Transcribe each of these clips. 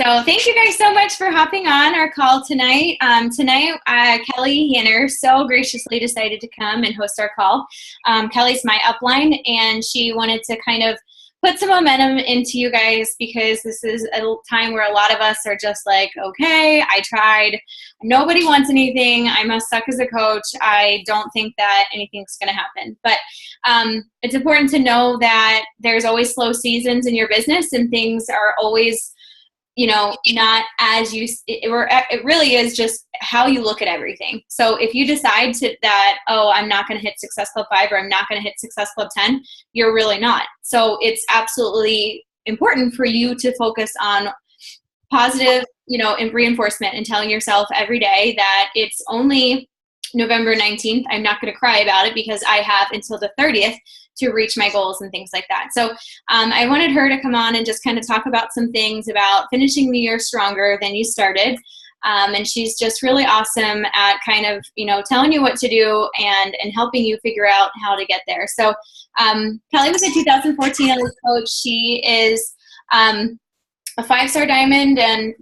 So thank you guys so much for hopping on our call tonight. Kelly Yanner so graciously decided to come and host our call. Kelly's my upline, and she wanted to kind of put some momentum into you guys because this is a time where a lot of us are just like, okay, I tried. Nobody wants anything. I must suck as a coach. I don't think that anything's going to happen. But it's important to know that there's always slow seasons in your business, and things are always not as it really is just how you look at everything. So if you decide that, I'm not going to hit Success Club 5 or I'm not going to hit Success Club 10, you're really not. So it's absolutely important for you to focus on positive, and reinforcement and telling yourself every day that it's only November 19th. I'm not going to cry about it because I have until the 30th to reach my goals and things like that. So I wanted her to come on and just kind of talk about some things about finishing the year stronger than you started. And she's just really awesome at kind of, telling you what to do and helping you figure out how to get there. So Kelly was a 2014 Elite Coach. She is a 5-star diamond and,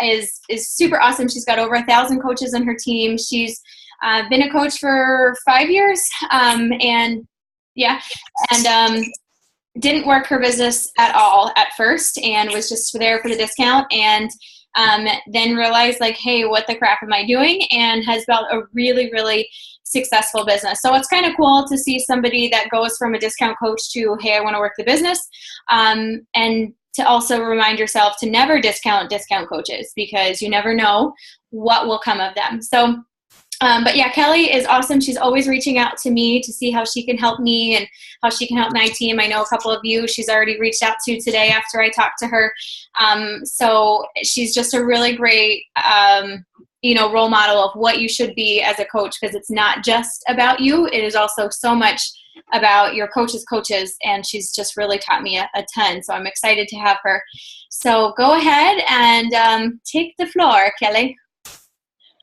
is super awesome. She's got over 1,000 coaches on her team. She's been a coach for 5 years and didn't work her business at all at first and was just there for the discount and then realized like, hey, what the crap am I doing? And has built a really, really successful business. So it's kind of cool to see somebody that goes from a discount coach to, hey, I want to work the business. And to also remind yourself to never discount coaches because you never know what will come of them. So but yeah, Kelly is awesome. She's always reaching out to me to see how she can help me and how she can help my team. I know a couple of you she's already reached out to today after I talked to her. So she's just a really great, role model of what you should be as a coach because it's not just about you. It is also so much about your coaches, and she's just really taught me a ton. So I'm excited to have her. So go ahead and take the floor, Kelly.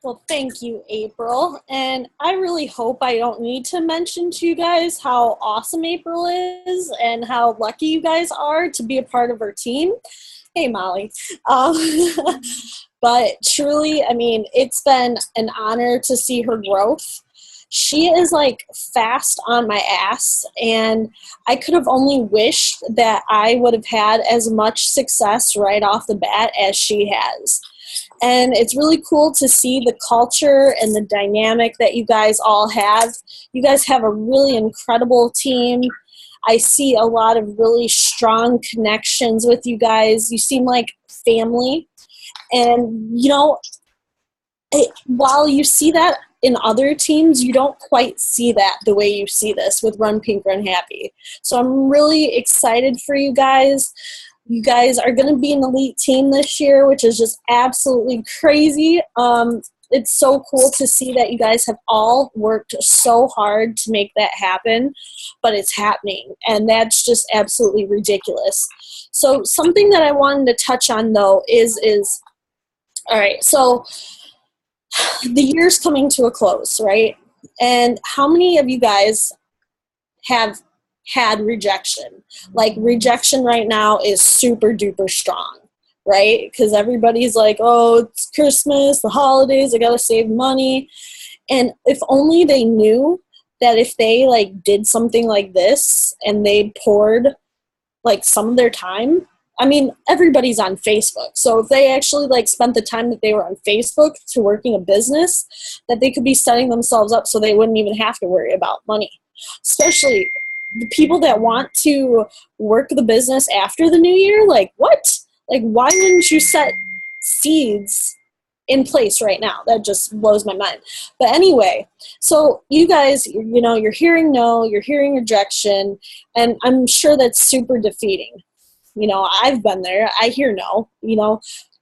Well, thank you, April. And I really hope I don't need to mention to you guys how awesome April is and how lucky you guys are to be a part of her team. Hey, Molly. But truly, it's been an honor to see her growth. She is like fast on my ass, and I could have only wished that I would have had as much success right off the bat as she has. And it's really cool to see the culture and the dynamic that you guys all have. You guys have a really incredible team. I see a lot of really strong connections with you guys. You seem like family. And, while you see that in other teams, you don't quite see that the way you see this with Run Pink, Run Happy. So I'm really excited for you guys. You guys are going to be an elite team this year, which is just absolutely crazy. It's so cool to see that you guys have all worked so hard to make that happen, but it's happening, and that's just absolutely ridiculous. So something that I wanted to touch on, though, is all right, so the year's coming to a close, right? And how many of you guys have had rejection? Like, rejection right now is super duper strong, right? Because everybody's like, oh, it's Christmas, the holidays, I gotta save money. And if only they knew that if they did something like this and they poured some of their time, everybody's on Facebook. So if they actually spent the time that they were on Facebook to working a business, that they could be setting themselves up so they wouldn't even have to worry about money. Especially the people that want to work the business after the new year, what? Why wouldn't you set seeds in place right now? That just blows my mind. But anyway, so you guys, you're hearing no, you're hearing rejection, and I'm sure that's super defeating. I've been there. I hear no.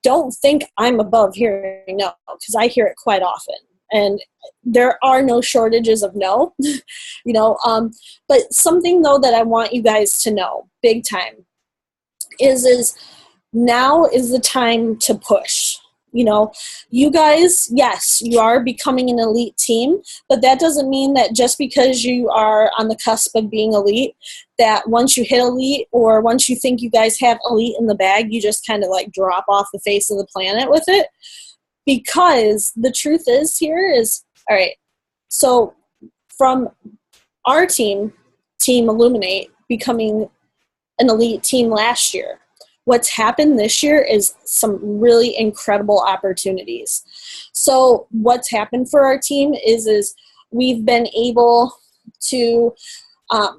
Don't think I'm above hearing no, because I hear it quite often. And there are no shortages of no, but something though that I want you guys to know big time is now is the time to push. You guys, yes, you are becoming an elite team, but that doesn't mean that just because you are on the cusp of being elite, that once you hit elite or once you think you guys have elite in the bag, you just kind of like drop off the face of the planet with it. Because the truth is here is, all right, so from our team Illuminate, becoming an elite team last year, what's happened this year is some really incredible opportunities. So what's happened for our team is we've been able to, I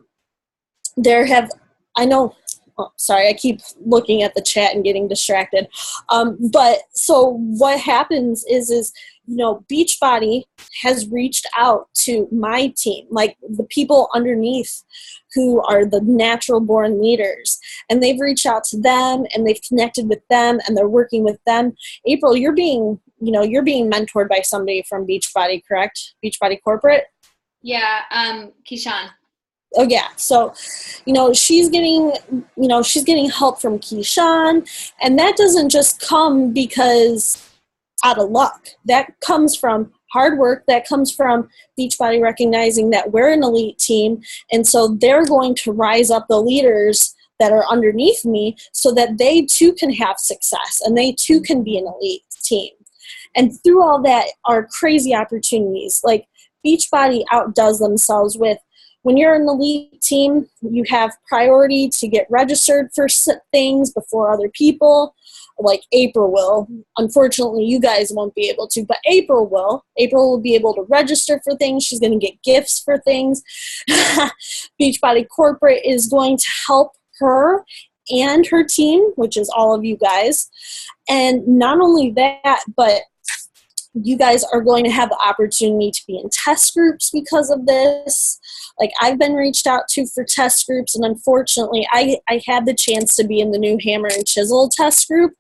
keep looking at the chat and getting distracted. But so what happens is Beachbody has reached out to my team, like the people underneath who are the natural born leaders, and they've reached out to them and they've connected with them and they're working with them. April, you're being mentored by somebody from Beachbody, correct? Beachbody Corporate? Yeah, Keyshawn. Oh yeah. So, she's getting help from Keyshawn, and that doesn't just come because out of luck. That comes from hard work. That comes from Beachbody recognizing that we're an elite team, and so they're going to rise up the leaders that are underneath me so that they too can have success and they too can be an elite team. And through all that are crazy opportunities. Like Beachbody outdoes themselves with, when you're an elite team, you have priority to get registered for things before other people, like April will. Unfortunately, you guys won't be able to, but April will. April will be able to register for things. She's going to get gifts for things. Beachbody Corporate is going to help her and her team, which is all of you guys. And not only that, but you guys are going to have the opportunity to be in test groups because of this. Like, I've been reached out to for test groups, and unfortunately, I had the chance to be in the new Hammer and Chisel test group,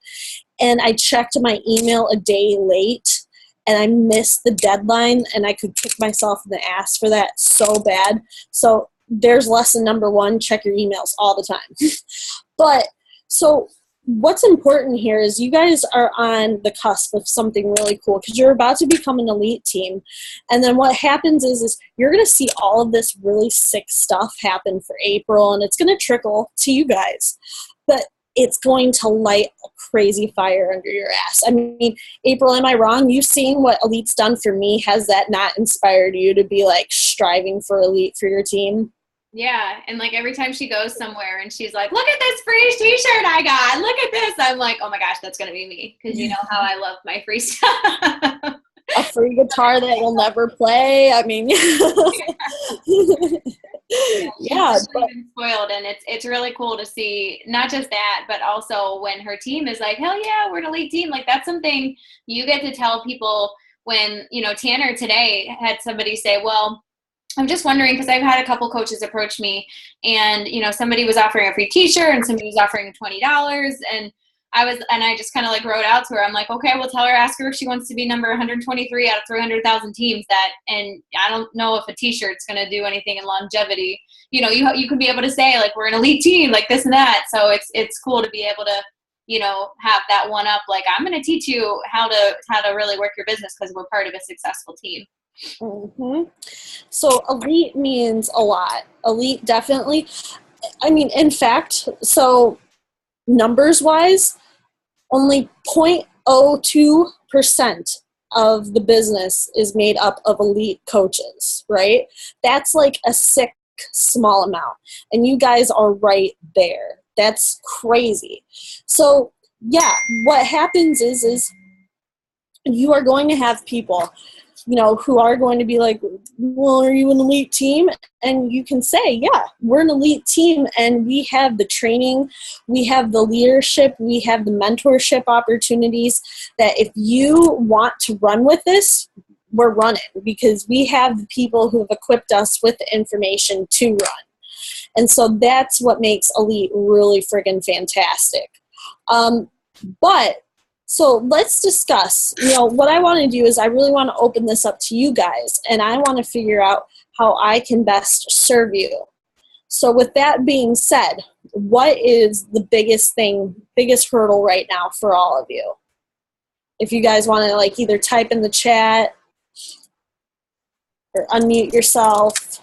and I checked my email a day late, and I missed the deadline, and I could kick myself in the ass for that so bad. So there's lesson number 1, check your emails all the time. But so what's important here is you guys are on the cusp of something really cool because you're about to become an elite team. And then what happens is you're going to see all of this really sick stuff happen for April, and it's going to trickle to you guys. But it's going to light a crazy fire under your ass. I mean, April, am I wrong? You've seen what Elite's done for me. Has that not inspired you to be like striving for elite for your team? Yeah, and like every time she goes somewhere and she's like, look at this free t-shirt I got, look at this, I'm like, oh my gosh, that's gonna be me, because you know how I love my free stuff. A free guitar that will never play. I mean, yeah, but spoiled, and it's really cool to see not just that, but also when her team is like, hell yeah, we're an elite team. Like, that's something you get to tell people. When Tanner today had somebody say, well, I'm just wondering, because I've had a couple coaches approach me, and somebody was offering a free t-shirt and somebody was offering $20, and I just kind of like wrote out to her, I'm like, okay, well, ask her if she wants to be number 123 out of 300,000 teams, and I don't know if a t-shirt's going to do anything in longevity. You can be able to say like, we're an elite team, like this and that. So it's cool to be able to have that one up, like, I'm going to teach you how to really work your business because we're part of a successful team. Mm-hmm. So elite means a lot. Elite, definitely. I mean, in fact, so numbers wise, only 0.02% of the business is made up of elite coaches, right? That's like a sick small amount, and you guys are right there. That's crazy. So yeah, what happens is you are going to have people who are going to be like, well, are you an elite team? And you can say, yeah, we're an elite team, and we have the training, we have the leadership, we have the mentorship opportunities that if you want to run with this, we're running, because we have the people who have equipped us with the information to run. And so that's what makes elite really friggin' fantastic. So let's discuss, what I want to do is I really want to open this up to you guys, and I want to figure out how I can best serve you. So with that being said, what is the biggest hurdle right now for all of you? If you guys want to like either type in the chat or unmute yourself.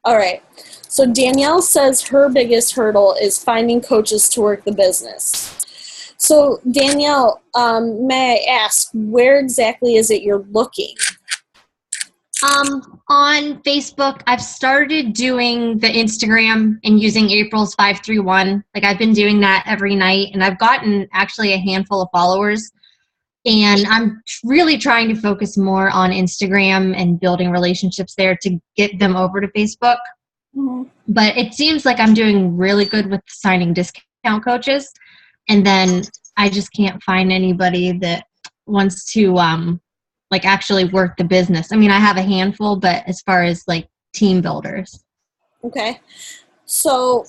All right. So Danielle says her biggest hurdle is finding coaches to work the business. So Danielle, may I ask, where exactly is it you're looking? On Facebook, I've started doing the Instagram and using April's 531. Like I've been doing that every night, and I've gotten actually a handful of followers. And I'm really trying to focus more on Instagram and building relationships there to get them over to Facebook. Mm-hmm. But it seems like I'm doing really good with signing discount coaches. And then I just can't find anybody that wants to like actually work the business. I mean, I have a handful, but as far as like team builders. Okay. So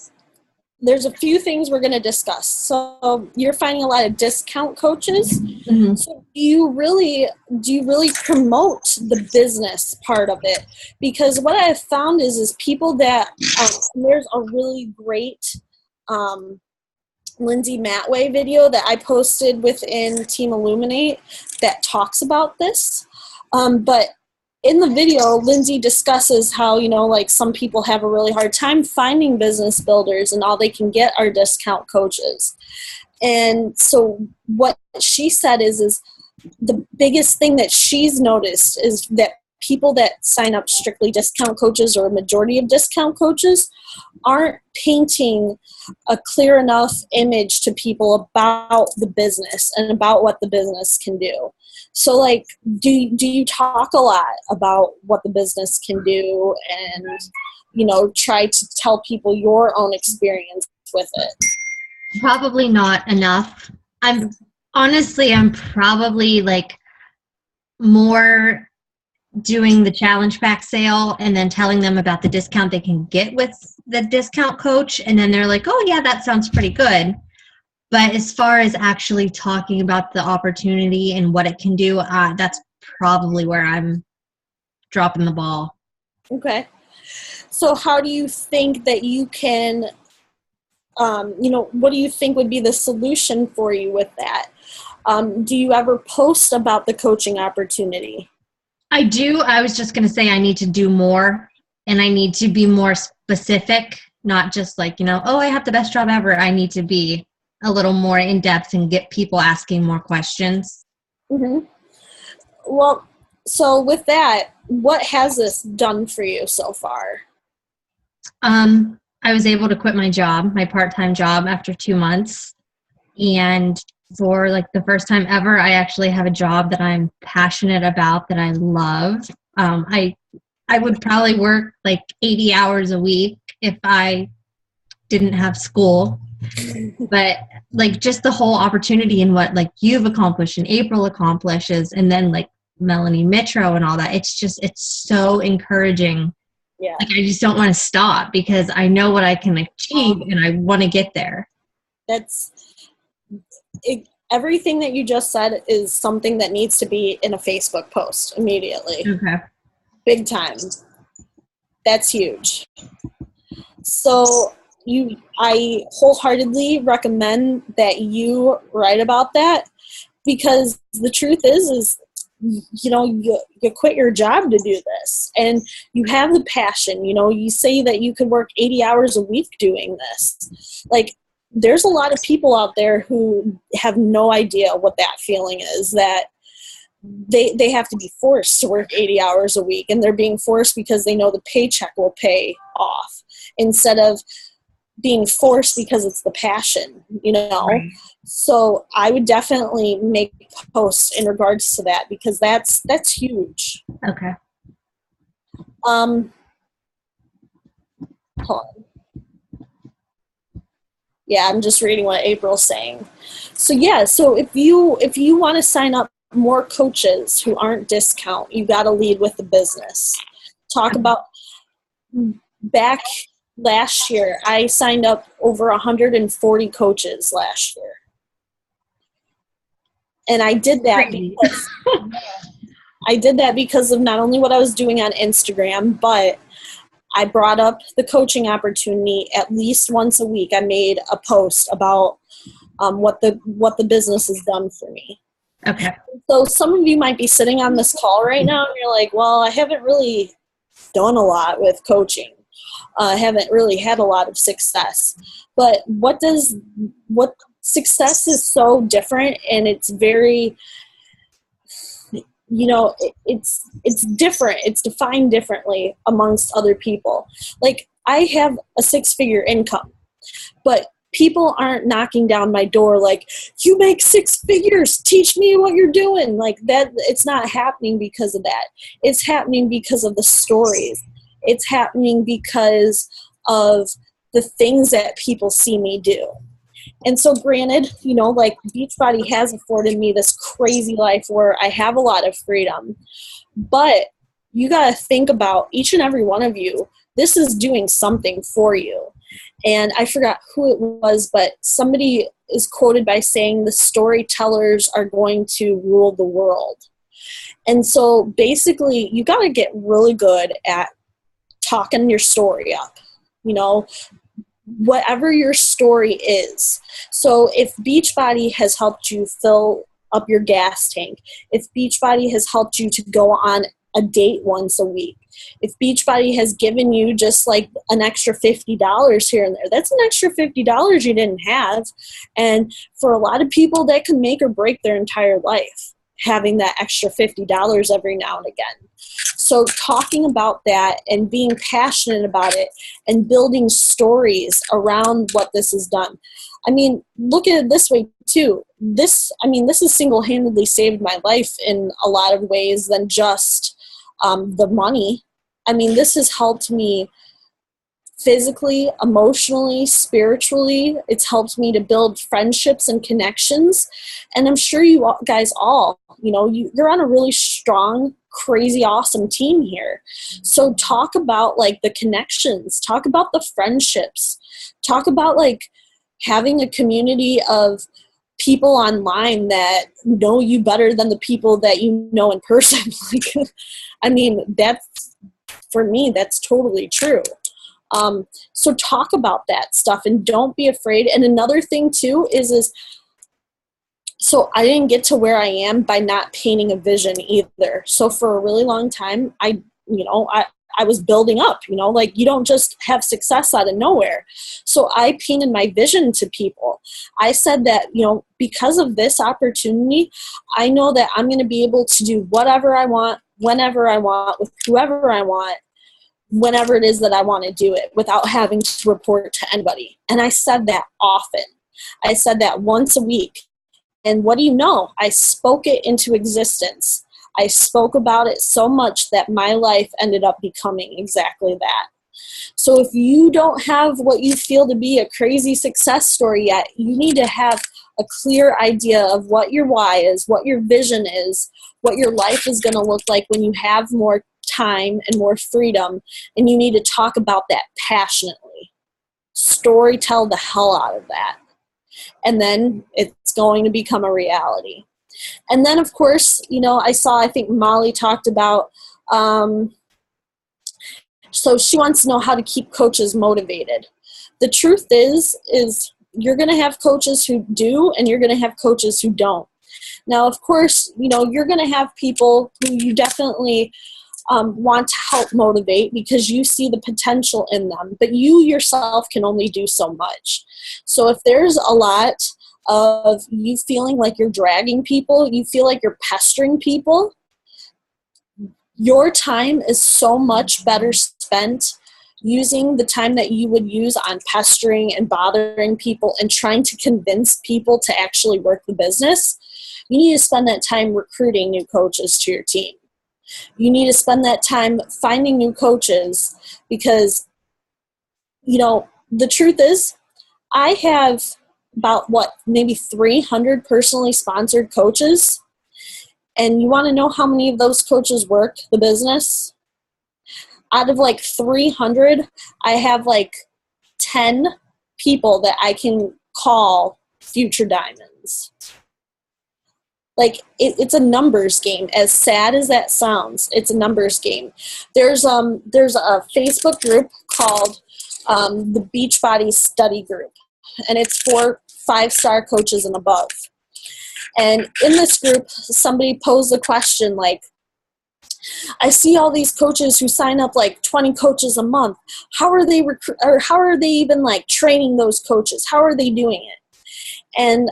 there's a few things we're going to discuss. So you're finding a lot of discount coaches. Mm-hmm. So do you really promote the business part of it? Because what I've found is people that there's a really great Lindsay Matway video that I posted within Team Illuminate that talks about this. But in the video, Lindsay discusses how, like some people have a really hard time finding business builders and all they can get are discount coaches. And so what she said is the biggest thing that she's noticed is that people that sign up strictly discount coaches or a majority of discount coaches aren't painting a clear enough image to people about the business and about what the business can do. So like, do you talk a lot about what the business can do and, try to tell people your own experience with it? Probably not enough. I'm probably like more doing the challenge pack sale and then telling them about the discount they can get with the discount coach. And then they're like, oh yeah, that sounds pretty good. But as far as actually talking about the opportunity and what it can do, that's probably where I'm dropping the ball. Okay. So how do you think that you can, what do you think would be the solution for you with that? Do you ever post about the coaching opportunity? I do. I was just going to say I need to do more, and I need to be more specific, not just like, oh, I have the best job ever. I need to be a little more in depth and get people asking more questions. Mm-hmm. Well, so with that, what has this done for you so far? I was able to quit my job, my part-time job, after 2 months. And for like the first time ever, I actually have a job that I'm passionate about, that I love. I would probably work like 80 hours a week if I didn't have school. But like just the whole opportunity and what like you've accomplished and April accomplishes, and then like Melanie Mitro and all that, it's so encouraging. Yeah. Like I just don't want to stop because I know what I can achieve and I want to get there. That's it. Everything that you just said is something that needs to be in a Facebook post immediately. Okay. Big time. That's huge. So I wholeheartedly recommend that you write about that, because the truth is you quit your job to do this and you have the passion. You say that you could work 80 hours a week doing this. Like, there's a lot of people out there who have no idea what that feeling is, that they have to be forced to work 80 hours a week, and they're being forced because they know the paycheck will pay off, instead of being forced because it's the passion, Right. So I would definitely make posts in regards to that, because that's huge. Okay. Hold on. Yeah, I'm just reading what April's saying. So if you want to sign up more coaches who aren't discount, you got to lead with the business. Talk about back last year, I signed up over 140 coaches last year. And I did that because of not only what I was doing on Instagram, but I brought up the coaching opportunity at least once a week. I made a post about what the business has done for me. Okay. So some of you might be sitting on this call right now and you're like, well, I haven't really done a lot with coaching. I haven't really had a lot of success. But what success is so different, and it's very, it's different. It's defined differently amongst other people. Like, I have a 6-figure income, but people aren't knocking down my door like, you make 6 figures, teach me what you're doing. Like that, it's not happening because of that. It's happening because of the stories. It's happening because of the things that people see me do. And so granted, like Beachbody has afforded me this crazy life where I have a lot of freedom, but you got to think about each and every one of you. This is doing something for you. And I forgot who it was, but somebody is quoted by saying the storytellers are going to rule the world. And so basically you got to get really good at talking your story up, whatever your story is. So if Beachbody has helped you fill up your gas tank, if Beachbody has helped you to go on a date once a week, if Beachbody has given you just like an extra $50 here and there, that's an extra $50 you didn't have. And for a lot of people, that can make or break their entire life, having that extra $50 every now and again. So talking about that and being passionate about it and building stories around what this has done. I mean, look at it this way too. This has single-handedly saved my life in a lot of ways than just the money. I mean, this has helped me physically, emotionally, spiritually. It's helped me to build friendships and connections. And I'm sure you guys all, you're on a really strong, crazy, awesome team here. So talk about like the connections, talk about the friendships, talk about like having a community of people online that know you better than the people that you know in person. Like, I mean, for me, that's totally true. So talk about that stuff and don't be afraid. And another thing too is so I didn't get to where I am by not painting a vision either. So for a really long time, I was building up, like you don't just have success out of nowhere. So I painted my vision to people. I said that, because of this opportunity, I know that I'm going to be able to do whatever I want, whenever I want, with whoever I want, whenever it is that I want to do it without having to report to anybody. And I said that often. I said that once a week. And what do you know? I spoke it into existence. I spoke about it so much that my life ended up becoming exactly that. So if you don't have what you feel to be a crazy success story yet, you need to have a clear idea of what your why is, what your vision is, what your life is going to look like when you have more time and more freedom, and you need to talk about that passionately. Story tell the hell out of that. And then it's going to become a reality. And then, of course, I think Molly talked about, so she wants to know how to keep coaches motivated. The truth is you're going to have coaches who do, and you're going to have coaches who don't. Now, of course, you're going to have people who you definitely want to help motivate because you see the potential in them, but you yourself can only do so much. So if there's a lot of you feeling like you're dragging people, you feel like you're pestering people, your time is so much better spent using the time that you would use on pestering and bothering people and trying to convince people to actually work the business. You need to spend that time recruiting new coaches to your team. You need to spend that time finding new coaches because, the truth is I have about maybe 300 personally sponsored coaches. And you want to know how many of those coaches work the business? Out of 300, I have 10 people that I can call future diamonds. It's a numbers game. As sad as that sounds, it's a numbers game. There's a Facebook group called the Beachbody Study Group, and it's for 5-star coaches and above. And in this group, somebody posed the question, like, I see all these coaches who sign up like 20 coaches a month. How are they how are they even like training those coaches? How are they doing it? And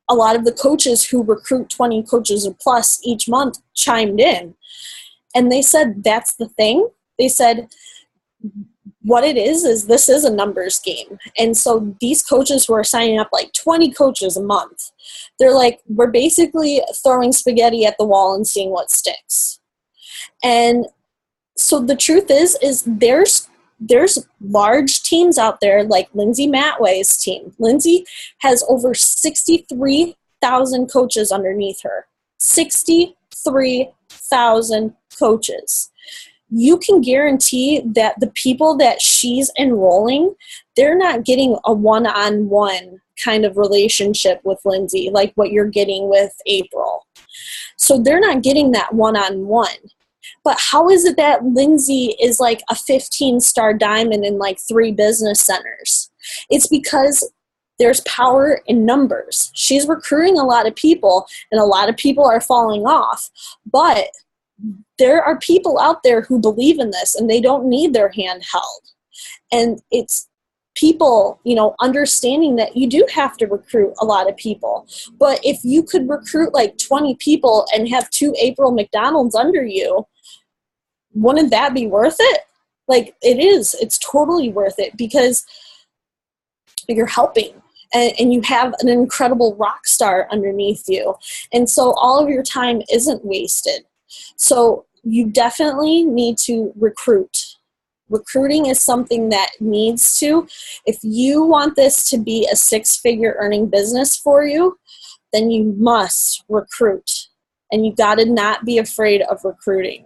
a lot of the coaches who recruit 20 coaches or plus each month chimed in. And they said, that's the thing. They said, what it is this is a numbers game. And so these coaches who are signing up like 20 coaches a month, they're like, we're basically throwing spaghetti at the wall and seeing what sticks. And so the truth is there's large teams out there like Lindsay Matway's team. Lindsay has over 63,000 coaches underneath her. 63,000 coaches. You can guarantee that the people that she's enrolling, they're not getting a one-on-one kind of relationship with Lindsay like what you're getting with April. So they're not getting that one-on-one. But how is it that Lindsay is like a 15-star diamond in like 3 business centers? It's because there's power in numbers. She's recruiting a lot of people, and a lot of people are falling off. But there are people out there who believe in this, and they don't need their hand held. And it's people, understanding that you do have to recruit a lot of people. But if you could recruit like 20 people and have 2 April McDonald's under you, wouldn't that be worth it? Like, it is. It's totally worth it because you're helping and you have an incredible rock star underneath you. And so all of your time isn't wasted. So you definitely need to recruit. Recruiting is something that needs to. If you want this to be a 6-figure earning business for you, then you must recruit. And you got to not be afraid of recruiting.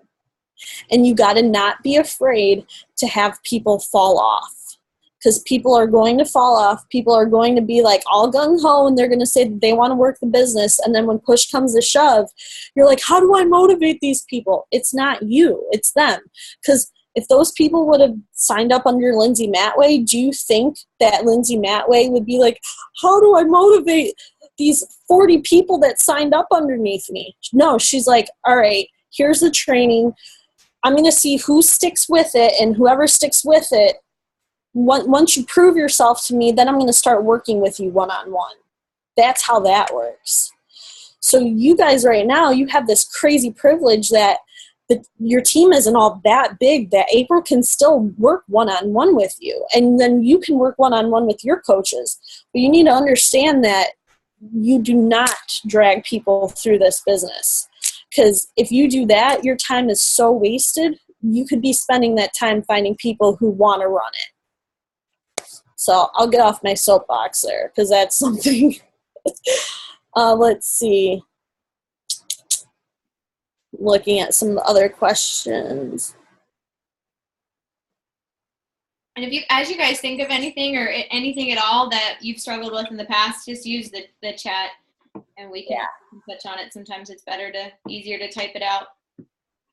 And you got to not be afraid to have people fall off, because people are going to fall off. People are going to be like all gung-ho, and they're going to say that they want to work the business. And then when push comes to shove, you're like, how do I motivate these people? It's not you, it's them. Because if those people would have signed up under Lindsay Matway, do you think that Lindsay Matway would be like, how do I motivate these 40 people that signed up underneath me? No, she's like, all right, here's the training. I'm going to see who sticks with it, and whoever sticks with it, once you prove yourself to me, then I'm going to start working with you one-on-one. That's how that works. So you guys right now, you have this crazy privilege that your team isn't all that big, that April can still work one-on-one with you. And then you can work one-on-one with your coaches. But you need to understand that you do not drag people through this business. Because if you do that, your time is so wasted. You could be spending that time finding people who want to run it. So I'll get off my soapbox there, because that's something. Let's see. Looking at some other questions. And as you guys think of anything or anything at all that you've struggled with in the past, just use the chat, and we can touch on it. Sometimes it's easier to type it out.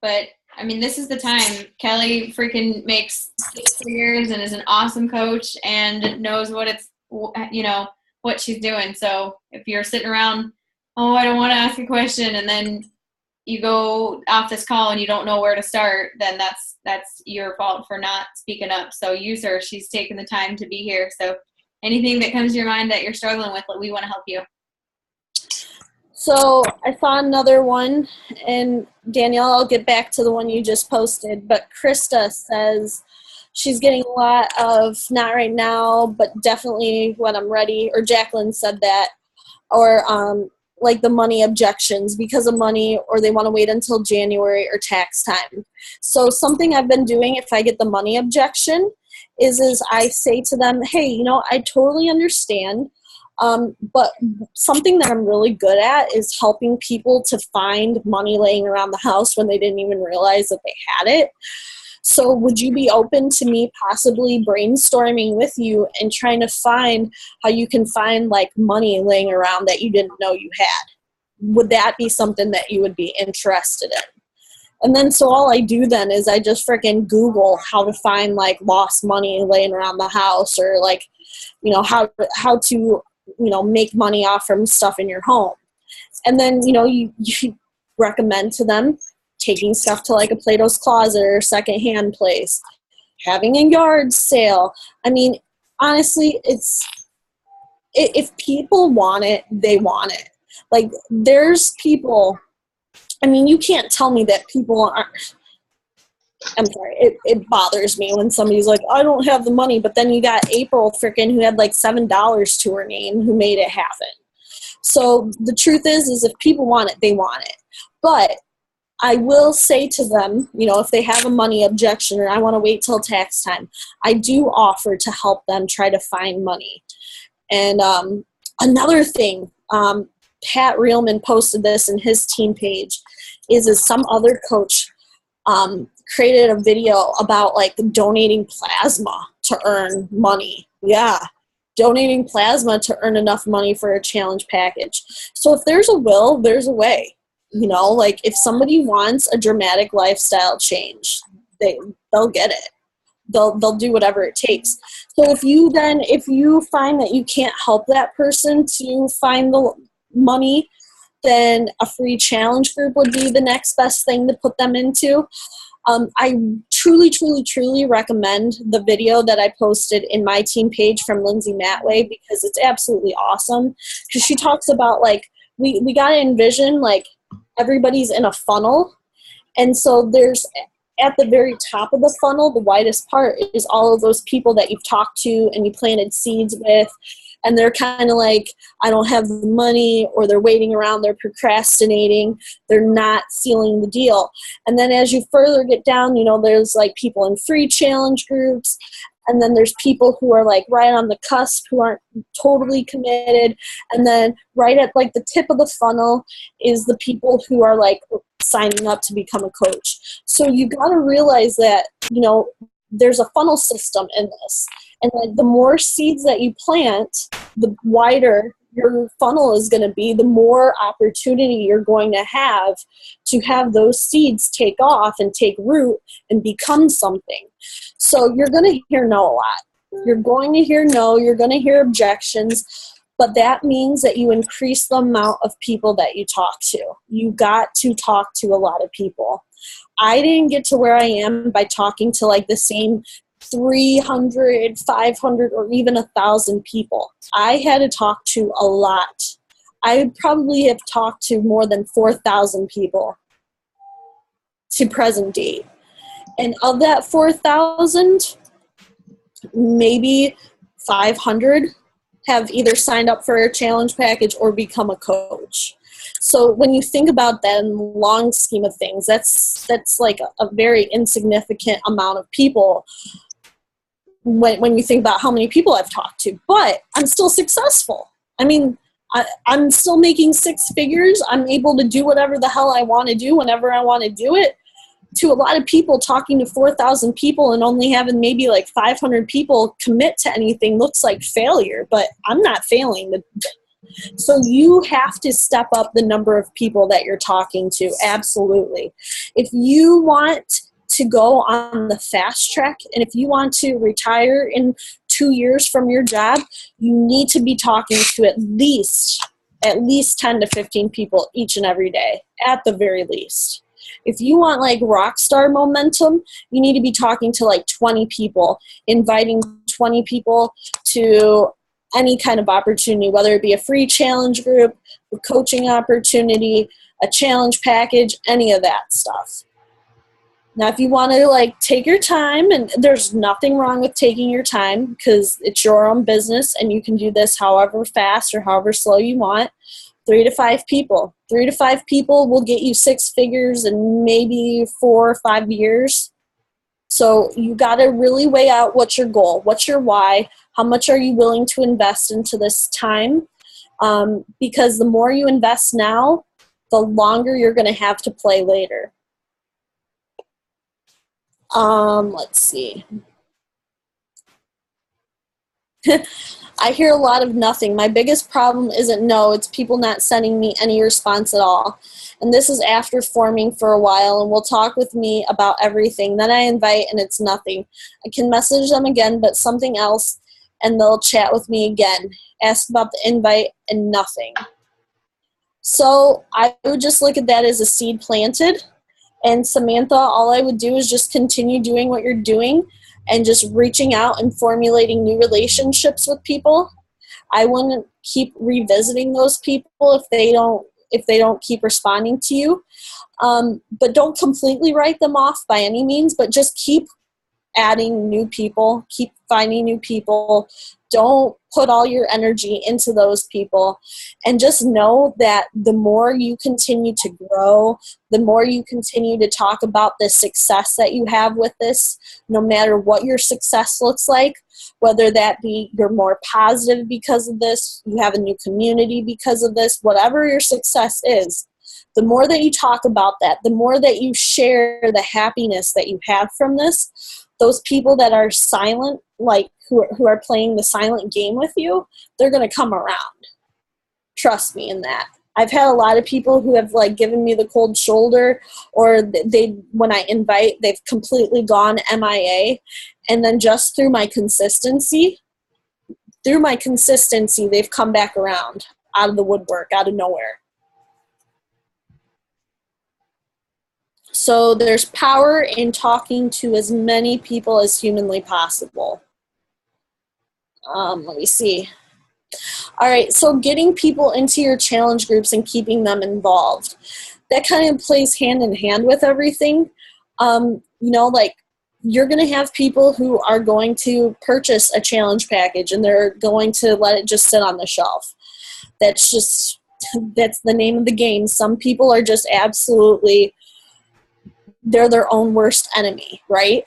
But I mean, this is the time. Kelly freaking makes 6 figures and is an awesome coach and knows what she's doing. So if you're sitting around, oh, I don't want to ask a question, and then you go off this call and you don't know where to start, then that's your fault for not speaking up. So use her. She's taken the time to be here. So anything that comes to your mind that you're struggling with, we want to help you. So I saw another one, and Danielle, I'll get back to the one you just posted, but Krista says she's getting a lot of not right now, but definitely when I'm ready, or Jacqueline said that, or like the money objections because of money, or they want to wait until January or tax time. So something I've been doing if I get the money objection is I say to them, hey, I totally understand. But something that I'm really good at is helping people to find money laying around the house when they didn't even realize that they had it. So would you be open to me possibly brainstorming with you and trying to find how you can find like money laying around that you didn't know you had? Would that be something that you would be interested in? And then so all I do then is I just freaking Google how to find like lost money laying around the house, or like, how to make money off from stuff in your home. And then, you recommend to them taking stuff to like a Plato's Closet or secondhand place, having a yard sale. I mean, honestly, if people want it, they want it. Like, there's people, I mean, you can't tell me that people aren't, I'm sorry, it bothers me when somebody's like, I don't have the money, but then you got April frickin' who had like $7 to her name who made it happen. So the truth is if people want it, they want it. But I will say to them, if they have a money objection or I want to wait till tax time, I do offer to help them try to find money. And another thing, Pat Reelman posted this in his team page, is some other coach created a video about like donating plasma to earn money. Yeah, donating plasma to earn enough money for a challenge package. So if there's a will, there's a way. Like if somebody wants a dramatic lifestyle change, they'll get it. They'll do whatever it takes. So if you find that you can't help that person to find the money, then a free challenge group would be the next best thing to put them into. I truly, truly, truly recommend the video that I posted in my team page from Lindsay Matway, because it's absolutely awesome. Because she talks about like, we got to envision like everybody's in a funnel. And so there's, at the very top of the funnel, the widest part is all of those people that you've talked to and you planted seeds with. And they're kind of like, I don't have the money, or they're waiting around, they're procrastinating, they're not sealing the deal. And then as you further get down, there's like people in free challenge groups. And then there's people who are like right on the cusp who aren't totally committed. And then right at like the tip of the funnel is the people who are like signing up to become a coach. So you got to realize that, there's a funnel system in this. And like the more seeds that you plant, the wider your funnel is going to be, the more opportunity you're going to have those seeds take off and take root and become something. So you're going to hear no a lot. You're going to hear no, you're going to hear objections, but that means that you increase the amount of people that you talk to. You got to talk to a lot of people. I didn't get to where I am by talking to like the same 300, 500, or even 1,000 people. I had to talk to a lot. I probably have talked to more than 4,000 people to present date. And of that 4,000, maybe 500 have either signed up for a challenge package or become a coach. So when you think about that in the long scheme of things, that's like a very insignificant amount of people when you think about how many people I've talked to. But I'm still successful. I mean, I'm still making six figures. I'm able to do whatever the hell I want to do whenever I want to do it. To a lot of people, talking to 4,000 people and only having maybe like 500 people commit to anything looks like failure, but I'm not failing. So you have to step up the number of people that you're talking to, absolutely. If you want to go on the fast track, and if you want to retire in 2 years from your job, you need to be talking to at least 10 to 15 people each and every day, at the very least. If you want like rock star momentum, you need to be talking to like 20 people, inviting 20 people to any kind of opportunity, whether it be a free challenge group, a coaching opportunity, a challenge package, any of that stuff. Now, if you want to like take your time, and there's nothing wrong with taking your time because it's your own business and you can do this however fast or however slow you want, 3 to 5 people. 3 to 5 people will get you 6 figures in maybe 4 or 5 years. So you got to really weigh out what's your goal, what's your why, how much are you willing to invest into this time? Because the more you invest now, the longer you're going to have to play later. Let's see. I hear a lot of nothing. My biggest problem isn't no, it's people not sending me any response at all. And this is after forming for a while and will talk with me about everything. Then I invite and it's nothing. I can message them again, but something else. and they'll chat with me again, ask about the invite, and nothing. So I would just look at that as a seed planted. And Samantha, all I would do is just continue doing what you're doing and just reaching out and formulating new relationships with people. I wouldn't keep revisiting those people if they don't keep responding to you. But don't completely write them off by any means, but just keep adding new people, keep finding new people. Don't put all your energy into those people, and just know that the more you continue to grow, the more you continue to talk about the success that you have with this, no matter what your success looks like, whether that be you're more positive because of this, you have a new community because of this, whatever your success is, the more that you talk about that, the more that you share the happiness that you have from this, those people that are silent, like who are playing the silent game with you, they're going to come around. Trust me in that. I've had a lot of people who have like given me the cold shoulder, or when I invite, they've completely gone MIA. And then just through my consistency, they've come back around out of the woodwork, out of nowhere. So there's power in talking to as many people as humanly possible. Let me see. All right, so getting people into your challenge groups and keeping them involved. That kind of plays hand in hand with everything. Like you're going to have people who are going to purchase a challenge package and they're going to let it just sit on the shelf. That's the name of the game. Some people are just absolutely, they're their own worst enemy, right?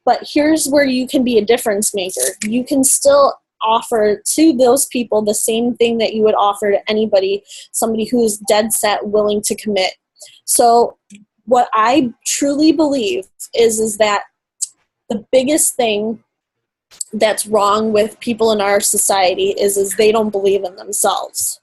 But here's where you can be a difference maker. You can still offer to those people the same thing that you would offer to anybody, somebody who's dead set, willing to commit. So what I truly believe is that the biggest thing that's wrong with people in our society is they don't believe in themselves.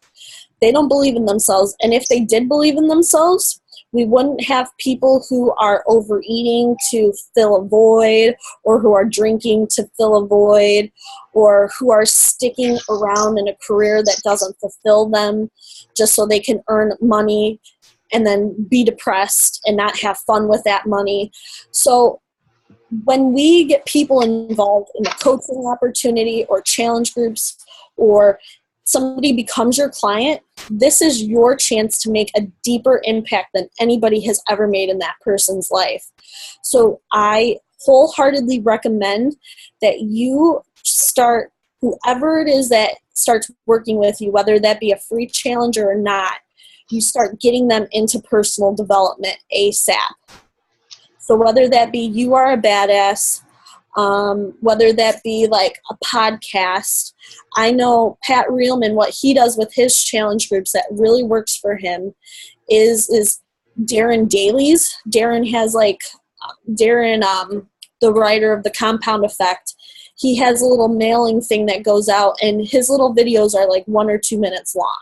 They don't believe in themselves. And if they did believe in themselves, we wouldn't have people who are overeating to fill a void, or who are drinking to fill a void, or who are sticking around in a career that doesn't fulfill them just so they can earn money and then be depressed and not have fun with that money. So when we get people involved in a coaching opportunity or challenge groups, or somebody becomes your client, this is your chance to make a deeper impact than anybody has ever made in that person's life. So I wholeheartedly recommend that you start, whoever it is that starts working with you, whether that be a free challenger or not, you start getting them into personal development ASAP. So whether that be You Are a Badass, whether that be like a podcast. I know Pat Reelman, what he does with his challenge groups that really works for him is Darren Dailies. Darren has the writer of The Compound Effect. He has a little mailing thing that goes out, and his little videos are like 1 or 2 minutes long.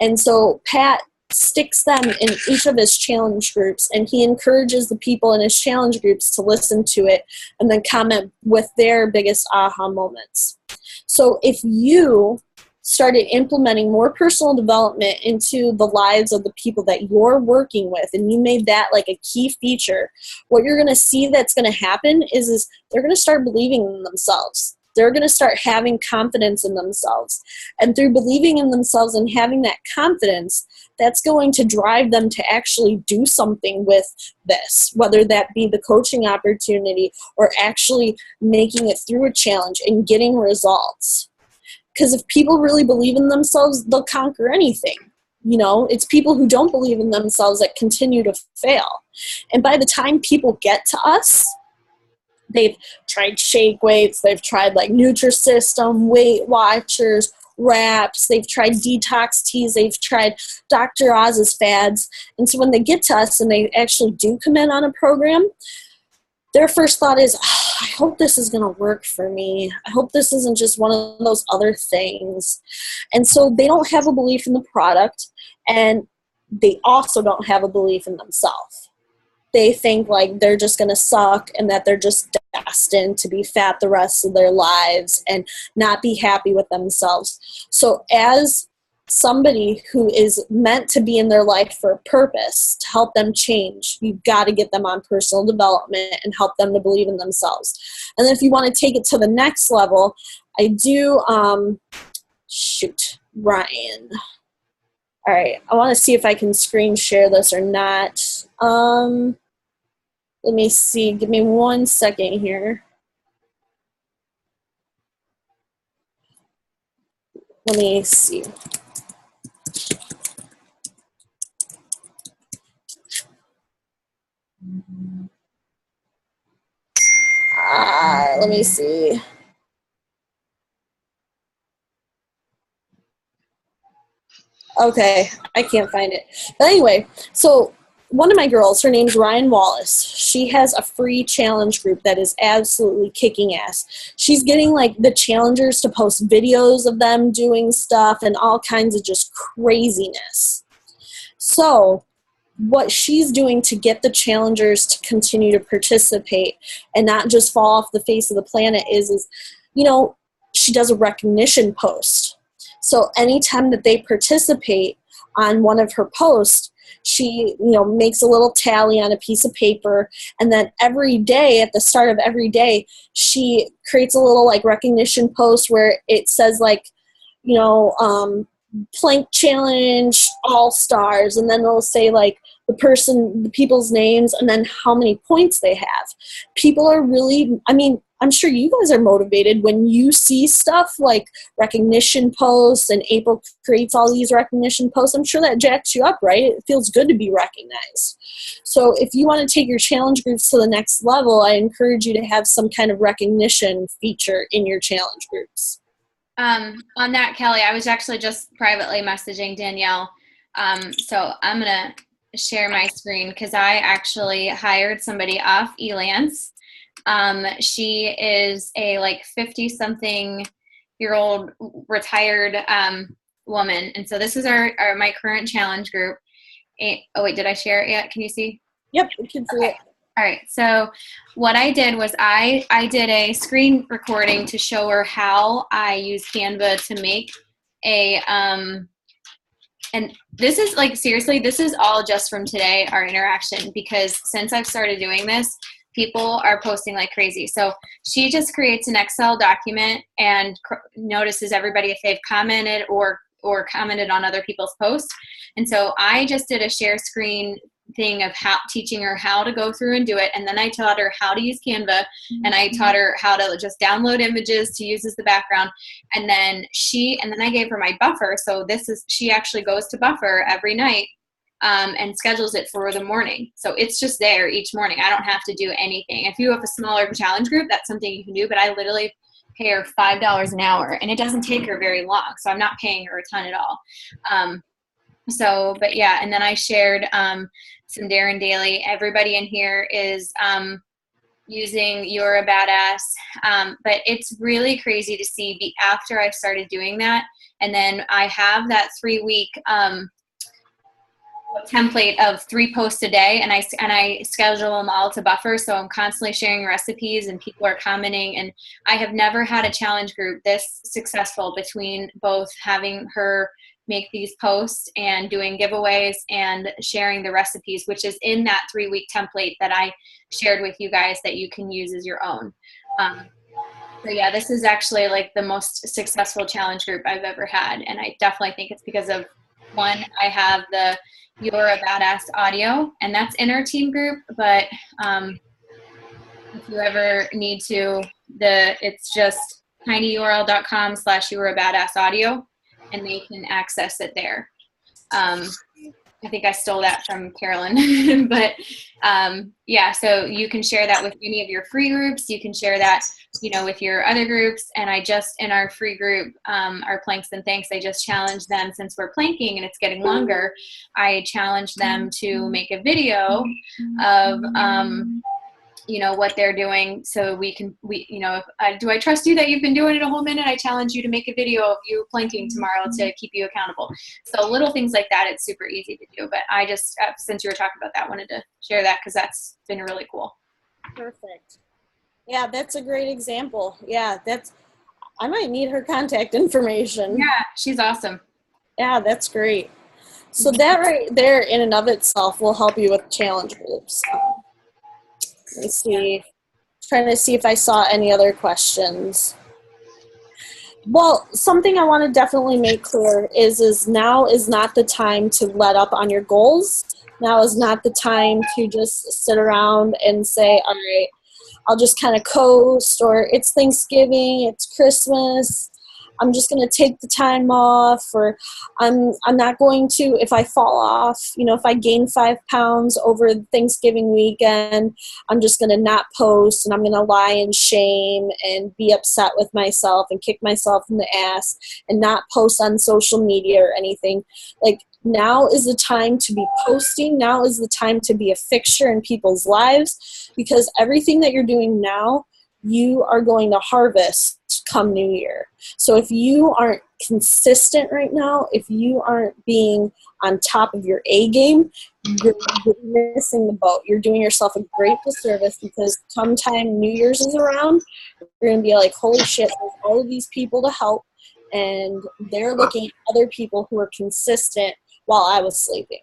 And so Pat sticks them in each of his challenge groups, and he encourages the people in his challenge groups to listen to it and then comment with their biggest aha moments. So if you started implementing more personal development into the lives of the people that you're working with, and you made that like a key feature, what you're going to see that's going to happen is they're going to start believing in themselves. They're going to start having confidence in themselves. And through believing in themselves and having that confidence, that's going to drive them to actually do something with this, whether that be the coaching opportunity or actually making it through a challenge and getting results. Because if people really believe in themselves, they'll conquer anything. You know, it's people who don't believe in themselves that continue to fail. And by the time people get to us, they've tried shake weights, they've tried like Nutrisystem, Weight Watchers, wraps, they've tried detox teas, they've tried Dr. Oz's fads. And so when they get to us and they actually do come in on a program, their first thought is, I hope this is going to work for me. I hope this isn't just one of those other things. And so they don't have a belief in the product, and they also don't have a belief in themselves. they think like they're just going to suck and that they're just destined to be fat the rest of their lives and not be happy with themselves. So as somebody who is meant to be in their life for a purpose, to help them change, you've got to get them on personal development and help them to believe in themselves. And then if you want to take it to the next level, I do, Ryan. All right, I want to see if I can screen share this or not. Let me see. Give me 1 second here. Let me see. Let me see. Okay, I can't find it. But anyway, so one of my girls, her name's Ryan Wallace. She has a free challenge group that is absolutely kicking ass. She's getting like the challengers to post videos of them doing stuff and all kinds of just craziness. So what she's doing to get the challengers to continue to participate and not just fall off the face of the planet is, you know, she does a recognition post. So anytime that they participate on one of her posts, she, you know, makes a little tally on a piece of paper, and then every day, at the start of every day, she creates a little like recognition post where it says like, you know, plank challenge all stars, and then they'll say like the people's names and then how many points they have. People are really, I mean, I'm sure you guys are motivated when you see stuff like recognition posts, and April creates all these recognition posts. I'm sure that jacks you up, right? It feels good to be recognized. So if you want to take your challenge groups to the next level, I encourage you to have some kind of recognition feature in your challenge groups. On that, Kelly, I was actually just privately messaging Danielle. So I'm going to share my screen because I actually hired somebody off Elance. She is a like 50-something-year-old retired woman. And so this is my current challenge group. Oh, wait, did I share it yet? Can you see? Yep, we can see it. All right, so what I did was I did a screen recording to show her how I use Canva to make a, and this is like, seriously, this is all just from today, our interaction, because since I've started doing this, people are posting like crazy. So she just creates an Excel document and notices everybody if they've commented or commented on other people's posts. And so I just did a share screen thing of teaching her how to go through and do it, and then I taught her how to use Canva, and I taught her how to just download images to use as the background, and then I gave her my buffer. So she actually goes to buffer every night and schedules it for the morning. So it's just there each morning. I don't have to do anything. If you have a smaller challenge group, that's something you can do, but I literally pay her $5 an hour, and it doesn't take her very long, so I'm not paying her a ton at all. But yeah, and then I shared some Darren Daily. Everybody in here is using You're a Badass. But it's really crazy to see after I started doing that. And then I have that 3-week template of 3 posts a day, and I schedule them all to buffer. So I'm constantly sharing recipes and people are commenting, and I have never had a challenge group this successful between both having her make these posts and doing giveaways and sharing the recipes, which is in that 3-week template that I shared with you guys that you can use as your own. So yeah, this is actually like the most successful challenge group I've ever had. And I definitely think it's because of, one, I have the You're a Badass audio, and that's in our team group. But if you ever need to, it's just tinyurl.com/You're a Badass audio, and they can access it there. I think I stole that from Carolyn, but yeah, so you can share that with any of your free groups. You can share that, with your other groups. And in our free group, our Planks and Thanks, I just challenged them, since we're planking and it's getting longer, I challenged them to make a video of what they're doing, so we do I trust you that you've been doing it a whole minute? I challenge you to make a video of you planking tomorrow to keep you accountable. So little things like that, it's super easy to do. But I just, since you were talking about that, wanted to share that because that's been really cool. Perfect. Yeah, that's a great example. Yeah, I might need her contact information. Yeah, she's awesome. Yeah, that's great. So that right there in and of itself will help you with challenge groups. Let me see. Trying to see if I saw any other questions. Well, something I want to definitely make clear is now is not the time to let up on your goals. Now is not the time to just sit around and say, all right, I'll just kind of coast, or it's Thanksgiving, it's Christmas, I'm just going to take the time off, or I'm not going to, if I fall off, if I gain 5 pounds over Thanksgiving weekend, I'm just going to not post, and I'm going to lie in shame and be upset with myself and kick myself in the ass and not post on social media or anything. Like, now is the time to be posting. Now is the time to be a fixture in people's lives, because everything that you're doing now, you are going to harvest come New Year. So if you aren't consistent right now, if you aren't being on top of your A game, you're missing the boat. You're doing yourself a great disservice, because come time New Year's is around, you're going to be like, holy shit, there's all of these people to help, and they're looking at other people who are consistent while I was sleeping.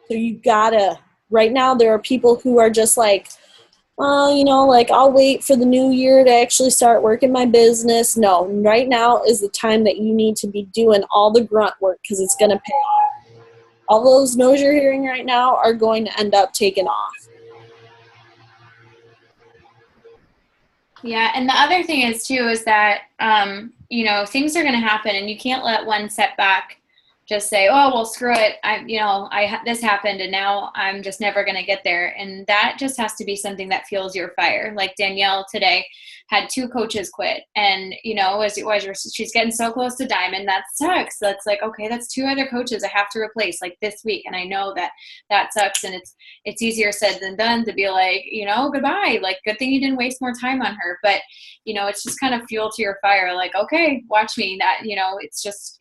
So you gotta, right now there are people who are just like, I'll wait for the new year to actually start working my business. No, right now is the time that you need to be doing all the grunt work, because it's going to pay off. All those no's you're hearing right now are going to end up taking off. Yeah, and the other thing is too is that things are going to happen, and you can't let one setback just say, oh, well, screw it. This happened, and now I'm just never going to get there. And that just has to be something that fuels your fire. Like Danielle today had 2 coaches quit, and she's getting so close to diamond, that sucks. That's like, okay, that's 2 other coaches I have to replace like this week, and I know that sucks, and it's easier said than done to be like, goodbye. Like, good thing you didn't waste more time on her. But it's just kind of fuel to your fire. Like, okay, watch me. That it's just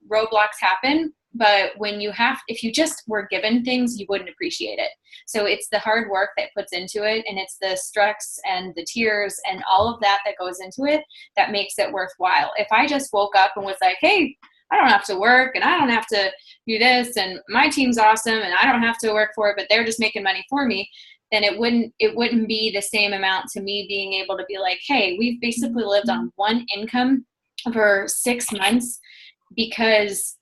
roadblocks happen, but if you just were given things, you wouldn't appreciate it. So it's the hard work that puts into it, and it's the stress and the tears and all of that goes into it that makes it worthwhile. If I just woke up and was like, hey, I don't have to work, and I don't have to do this, and my team's awesome, and I don't have to work for it, but they're just making money for me, then it wouldn't be the same amount to me being able to be like, hey, we've basically lived on one income for 6 months because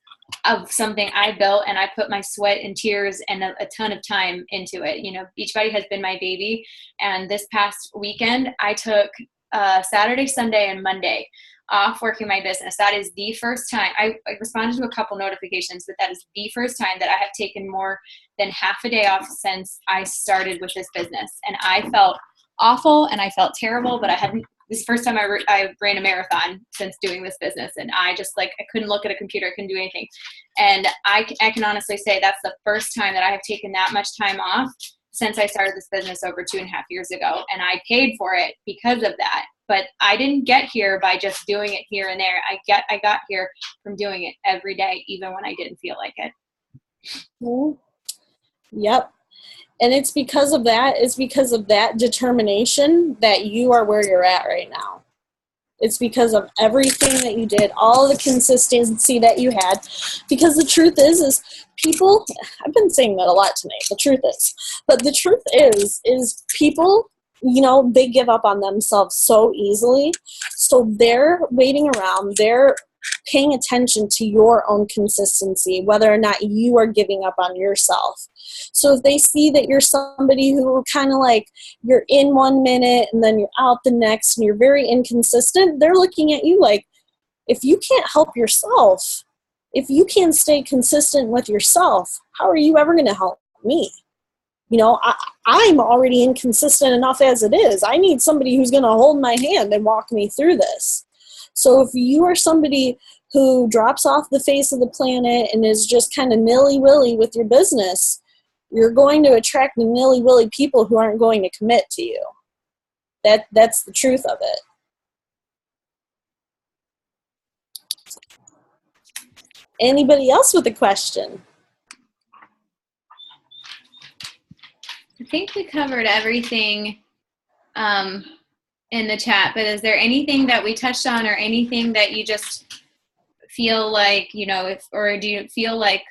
of something I built, and I put my sweat and tears and a ton of time into it. Beachbody has been my baby. And this past weekend, I took Saturday, Sunday, and Monday off working my business. That is the first time. I responded to a couple notifications, but that is the first time that I have taken more than half a day off since I started with this business. And I felt awful and I felt terrible, but this is the first time I ran a marathon since doing this business, and I just I couldn't look at a computer, I couldn't do anything. And I can honestly say that's the first time that I have taken that much time off since I started this business over 2.5 years ago, and I paid for it because of that. But I didn't get here by just doing it here and there. I got here from doing it every day, even when I didn't feel like it. Mm-hmm. Yep. And it's because of that determination that you are where you're at right now. It's because of everything that you did, all the consistency that you had. Because the truth is people, I've been saying that a lot tonight, the truth is people, they give up on themselves so easily. So they're waiting around, they're paying attention to your own consistency, whether or not you are giving up on yourself. So if they see that you're somebody who kind of you're in 1 minute and then you're out the next and you're very inconsistent, they're looking at you like, if you can't help yourself, if you can't stay consistent with yourself, how are you ever going to help me? I'm already inconsistent enough as it is. I need somebody who's going to hold my hand and walk me through this. So if you are somebody who drops off the face of the planet and is just kind of nilly-willy with your business, you're going to attract the nilly-willy people who aren't going to commit to you. That's the truth of it. Anybody else with a question? I think we covered everything in the chat, but is there anything that we touched on or anything that you just feel like, or do you feel like,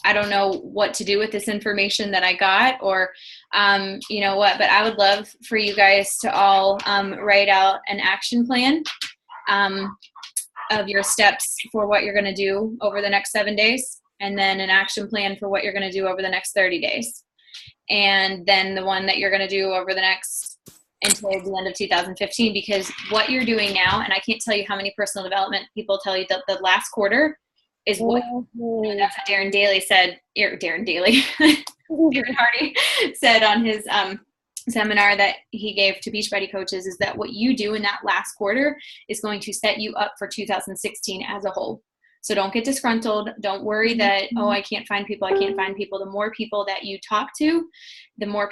I don't know what to do with this information that I got, or but I would love for you guys to all write out an action plan of your steps for what you're going to do over the next 7 days, and then an action plan for what you're going to do over the next 30 days. And then the one that you're going to do over the next until the end of 2015, because what you're doing now, and I can't tell you how many personal development people tell you that the last quarter is what, that's what Darren Daly said, Darren Daly, Darren Hardy said on his seminar that he gave to Beachbody coaches, is that what you do in that last quarter is going to set you up for 2016 as a whole. So don't get disgruntled. Don't worry that, I can't find people. The more people that you talk to, the more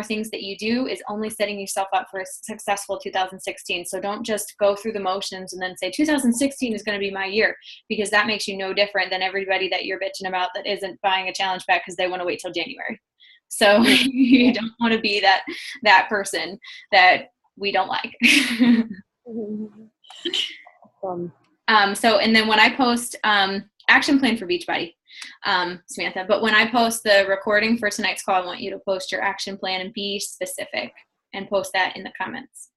things that you do is only setting yourself up for a successful 2016. So don't just go through the motions and then say 2016 is going to be my year, because that makes you no different than everybody that you're bitching about that isn't buying a challenge pack because they want to wait till January. So you don't want to be that person that we don't like. And then when I post action plan for Beachbody, Samantha, but when I post the recording for tonight's call, I want you to post your action plan and be specific and post that in the comments.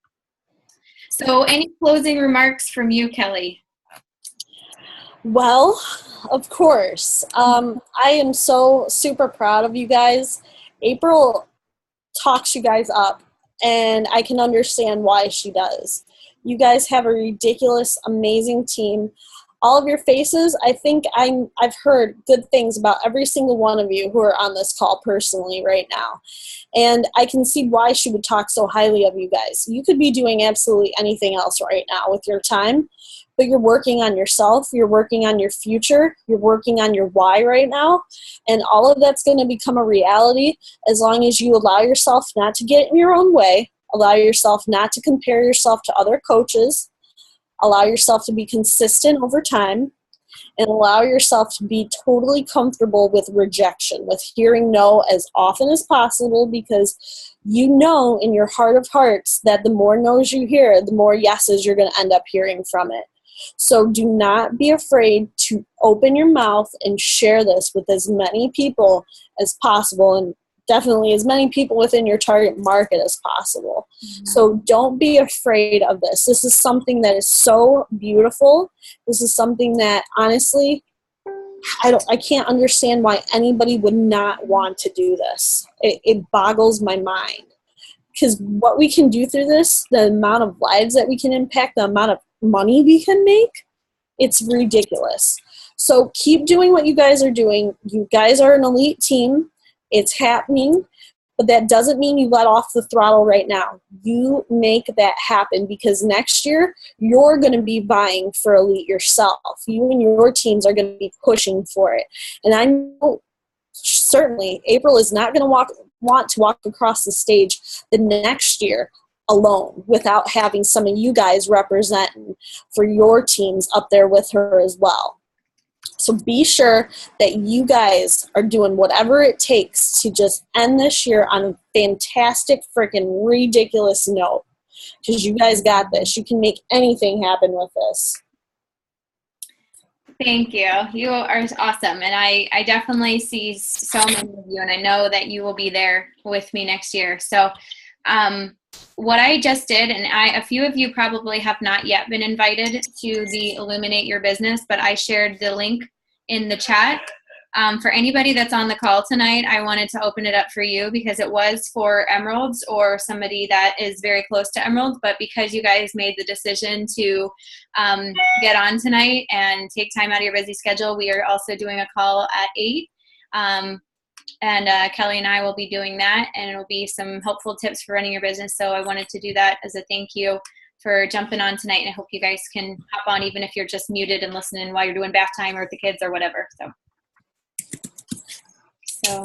So any closing remarks from you, Kelly? Well, of course. I am so super proud of you guys. April talks you guys up, and I can understand why she does. You guys have a ridiculous, amazing team. All of your faces, I think I've heard good things about every single one of you who are on this call personally right now. And I can see why she would talk so highly of you guys. You could be doing absolutely anything else right now with your time, but you're working on yourself, you're working on your future, you're working on your why right now, and all of that's going to become a reality as long as you allow yourself not to get in your own way, allow yourself not to compare yourself to other coaches, allow yourself to be consistent over time, and allow yourself to be totally comfortable with rejection, with hearing no as often as possible, because you know in your heart of hearts that the more no's you hear, the more yeses you're going to end up hearing from it. So do not be afraid to open your mouth and share this with as many people as possible, and definitely as many people within your target market as possible. Mm-hmm. So don't be afraid of this. This is something that is so beautiful. This is something that honestly, I can't understand why anybody would not want to do this. It boggles my mind. Because what we can do through this, the amount of lives that we can impact, the amount of money we can make, it's ridiculous. So keep doing what you guys are doing. You guys are an elite team. It's happening, but that doesn't mean you let off the throttle right now. You make that happen, because next year you're going to be vying for elite yourself. You and your teams are going to be pushing for it. And I know certainly April is not going to want to walk across the stage the next year alone without having some of you guys representing for your teams up there with her as well. So be sure that you guys are doing whatever it takes to just end this year on a fantastic, freaking ridiculous note, because you guys got this. You can make anything happen with this. Thank you. You are awesome. And I definitely see so many of you, and I know that you will be there with me next year. So what I just did, and a few of you probably have not yet been invited to the Illuminate Your Business, but I shared the link in the chat. For anybody that's on the call tonight, I wanted to open it up for you because it was for Emeralds or somebody that is very close to Emeralds, but because you guys made the decision to get on tonight and take time out of your busy schedule, we are also doing a call at 8. And Kelly and I will be doing that, and it'll be some helpful tips for running your business. So I wanted to do that as a thank you for jumping on tonight, and I hope you guys can hop on even if you're just muted and listening while you're doing bath time or with the kids or whatever. So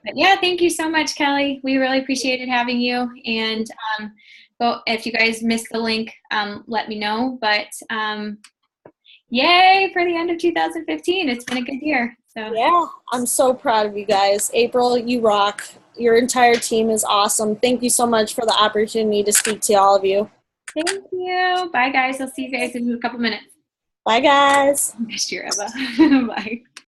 But yeah, thank you so much, Kelly. We really appreciated having you. And well, if you guys missed the link, let me know. But yay for the end of 2015. It's been a good year. So Yeah, I'm so proud of you guys. April, you rock. Your entire team is awesome. Thank you so much for the opportunity to speak to all of you. thank you. Bye, guys. I'll see you guys in a couple minutes. Bye, guys. Next year, Eva. Bye.